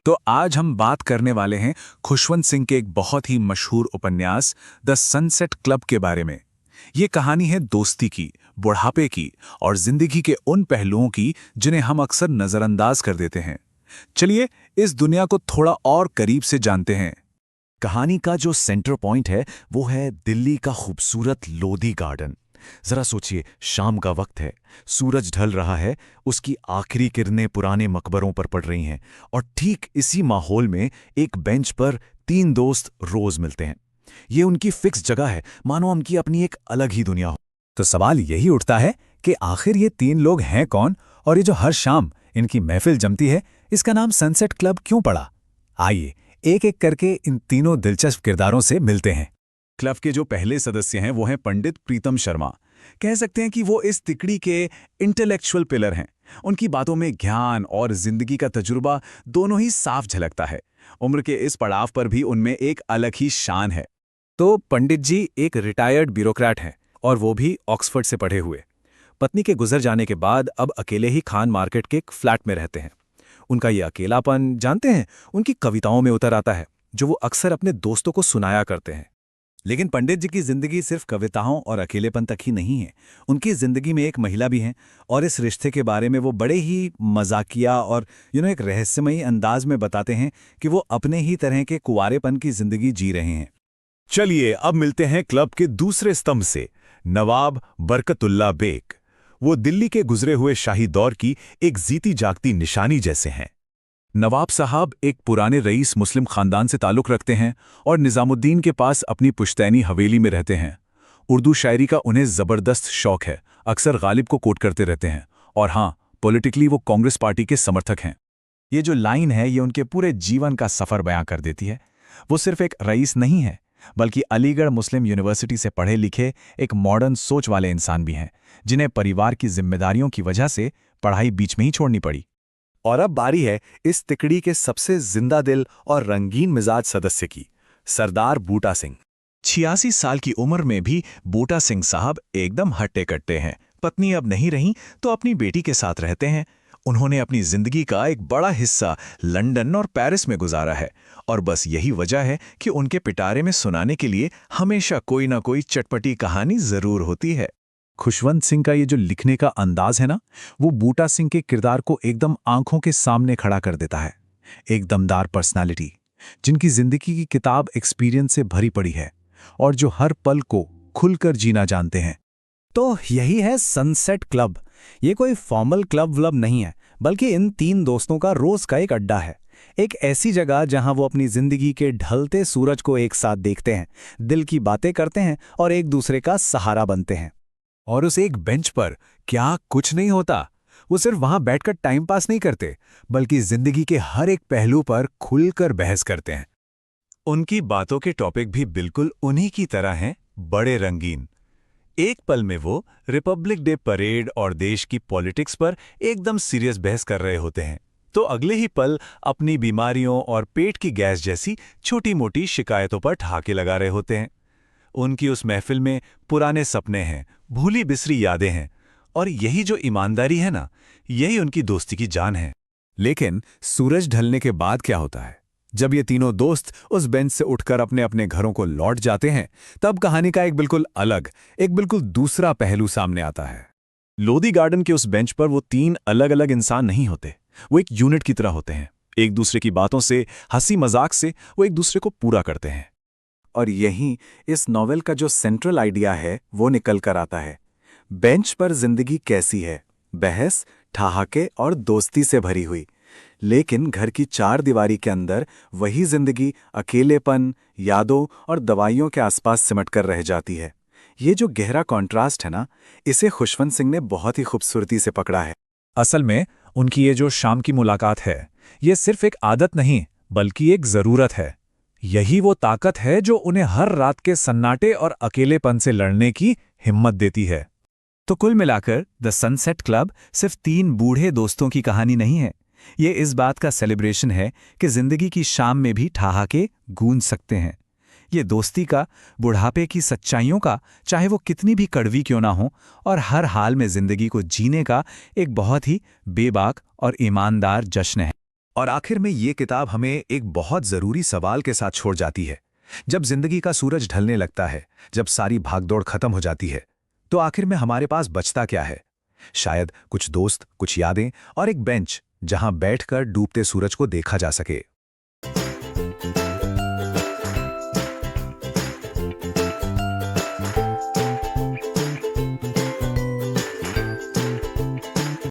तो आज हम बात करने वाले हैं खुशवंत सिंह के एक बहुत ही मशहूर उपन्यास द सनसेट क्लब के बारे में। ये कहानी है दोस्ती की, बुढ़ापे की और जिंदगी के उन पहलुओं की जिन्हें हम अक्सर नजरअंदाज कर देते हैं। चलिए इस दुनिया को थोड़ा और करीब से जानते हैं। कहानी का जो सेंटर पॉइंट है वो है दिल्ली का खूबसूरत लोधी गार्डन। जरा सोचिए, शाम का वक्त है, सूरज ढल रहा है, उसकी आखिरी किरणें पुराने मकबरों पर पड़ रही हैं और ठीक इसी माहौल में एक बेंच पर तीन दोस्त रोज मिलते हैं। ये उनकी फिक्स जगह है, मानो उनकी अपनी एक अलग ही दुनिया हो। तो सवाल यही उठता है कि आखिर ये तीन लोग हैं कौन और ये जो हर शाम इनकी महफिल जमती है, इसका नाम सनसेट क्लब क्यों पड़ा? आइए एक एक करके इन तीनों दिलचस्प किरदारों से मिलते हैं। क्लब के जो पहले सदस्य हैं वो हैं पंडित प्रीतम शर्मा। कह सकते हैं कि वो इस तिकड़ी के इंटेलेक्चुअल पिलर हैं। उनकी बातों में ज्ञान और जिंदगी का तजुर्बा दोनों ही साफ झलकता है। उम्र के इस पड़ाव पर भी उनमें एक अलग ही शान है। तो पंडित जी एक रिटायर्ड ब्यूरोक्रेट हैं और वो भी ऑक्सफोर्ड से पढ़े हुए। पत्नी के गुजर जाने के बाद अब अकेले ही खान मार्केट के एक फ्लैट में रहते हैं। उनका ये अकेलापन जानते हैं उनकी कविताओं में उतर आता है, जो वो अक्सर अपने दोस्तों को सुनाया करते हैं। लेकिन पंडित जी की जिंदगी सिर्फ कविताओं और अकेलेपन तक ही नहीं है। उनकी जिंदगी में एक महिला भी है और इस रिश्ते के बारे में वो बड़े ही मजाकिया और एक रहस्यमयी अंदाज में बताते हैं कि वो अपने ही तरह के कुंवारेपन की जिंदगी जी रहे हैं। चलिए अब मिलते हैं क्लब के दूसरे स्तंभ से, नवाब बरकतुल्ला बेग। वो दिल्ली के गुजरे हुए शाही दौर की एक जीती जागती निशानी जैसे हैं। नवाब साहब एक पुराने रईस मुस्लिम खानदान से ताल्लुक़ रखते हैं और निज़ामुद्दीन के पास अपनी पुश्तैनी हवेली में रहते हैं। उर्दू शायरी का उन्हें ज़बरदस्त शौक है, अक्सर गालिब को कोट करते रहते हैं। और हाँ, पॉलिटिकली वो कांग्रेस पार्टी के समर्थक हैं। ये जो लाइन है ये उनके पूरे जीवन का सफ़र बयां कर देती है। वो सिर्फ एक रईस नहीं है, बल्कि अलीगढ़ मुस्लिम यूनिवर्सिटी से पढ़े लिखे एक मॉडर्न सोच वाले इंसान भी हैं, जिन्हें परिवार की जिम्मेदारियों की वजह से पढ़ाई बीच में ही छोड़नी पड़ी। और अब बारी है इस तिकड़ी के सबसे जिंदा दिल और रंगीन मिजाज सदस्य की, सरदार बूटा सिंह। 86 साल की उम्र में भी बूटा सिंह साहब एकदम हट्टे कट्टे हैं। पत्नी अब नहीं रही तो अपनी बेटी के साथ रहते हैं। उन्होंने अपनी जिंदगी का एक बड़ा हिस्सा लंदन और पेरिस में गुजारा है और बस यही वजह है कि उनके पिटारे में सुनाने के लिए हमेशा कोई ना कोई चटपटी कहानी जरूर होती है। खुशवंत सिंह का ये जो लिखने का अंदाज है ना, वो बूटा सिंह के किरदार को एकदम आंखों के सामने खड़ा कर देता है। एक दमदार पर्सनालिटी, जिनकी जिंदगी की किताब एक्सपीरियंस से भरी पड़ी है और जो हर पल को खुलकर जीना जानते हैं। तो यही है सनसेट क्लब। ये कोई फॉर्मल क्लब व्लब नहीं है, बल्कि इन तीन दोस्तों का रोज का एक अड्डा है। एक ऐसी जगह जहां वो अपनी जिंदगी के ढलते सूरज को एक साथ देखते हैं, दिल की बातें करते हैं और एक दूसरे का सहारा बनते हैं। और उस एक बेंच पर क्या कुछ नहीं होता। वो सिर्फ वहां बैठकर टाइम पास नहीं करते, बल्कि जिंदगी के हर एक पहलू पर खुलकर बहस करते हैं। उनकी बातों के टॉपिक भी बिल्कुल उन्हीं की तरह हैं, बड़े रंगीन। एक पल में वो रिपब्लिक डे परेड और देश की पॉलिटिक्स पर एकदम सीरियस बहस कर रहे होते हैं, तो अगले ही पल अपनी बीमारियों और पेट की गैस जैसी छोटी मोटी शिकायतों पर ठहाके लगा रहे होते हैं। उनकी उस महफिल में पुराने सपने हैं, भूली बिसरी यादें हैं और यही जो ईमानदारी है ना, यही उनकी दोस्ती की जान है। लेकिन सूरज ढलने के बाद क्या होता है? जब ये तीनों दोस्त उस बेंच से उठकर अपने अपने घरों को लौट जाते हैं, तब कहानी का एक बिल्कुल दूसरा पहलू सामने आता है। लोधी गार्डन के उस बेंच पर वो तीन अलग अलग इंसान नहीं होते, वो एक यूनिट की तरह होते हैं। एक दूसरे की बातों से, हंसी मजाक से वो एक दूसरे को पूरा करते हैं। और यहीं इस नॉवेल का जो सेंट्रल आइडिया है वो निकल कर आता है। बेंच पर जिंदगी कैसी है, बहस, ठहाके और दोस्ती से भरी हुई, लेकिन घर की चार दीवारी के अंदर वही जिंदगी अकेलेपन, यादों और दवाइयों के आसपास सिमट कर रह जाती है। ये जो गहरा कॉन्ट्रास्ट है ना, इसे खुशवंत सिंह ने बहुत ही खूबसूरती से पकड़ा है। असल में उनकी ये जो शाम की मुलाकात है, ये सिर्फ एक आदत नहीं, बल्कि एक जरूरत है। यही वो ताकत है जो उन्हें हर रात के सन्नाटे और अकेलेपन से लड़ने की हिम्मत देती है। तो कुल मिलाकर द सनसेट क्लब सिर्फ तीन बूढ़े दोस्तों की कहानी नहीं है। ये इस बात का सेलिब्रेशन है कि जिंदगी की शाम में भी ठहाके गूंज सकते हैं। ये दोस्ती का, बुढ़ापे की सच्चाइयों का, चाहे वो कितनी भी कड़वी क्यों ना हो, और हर हाल में जिंदगी को जीने का एक बहुत ही बेबाक और ईमानदार जश्न है। और आखिर में ये किताब हमें एक बहुत जरूरी सवाल के साथ छोड़ जाती है। जब जिंदगी का सूरज ढलने लगता है, जब सारी भागदौड़ खत्म हो जाती है, तो आखिर में हमारे पास बचता क्या है? शायद कुछ दोस्त, कुछ यादें और एक बेंच जहां बैठकर डूबते सूरज को देखा जा सके।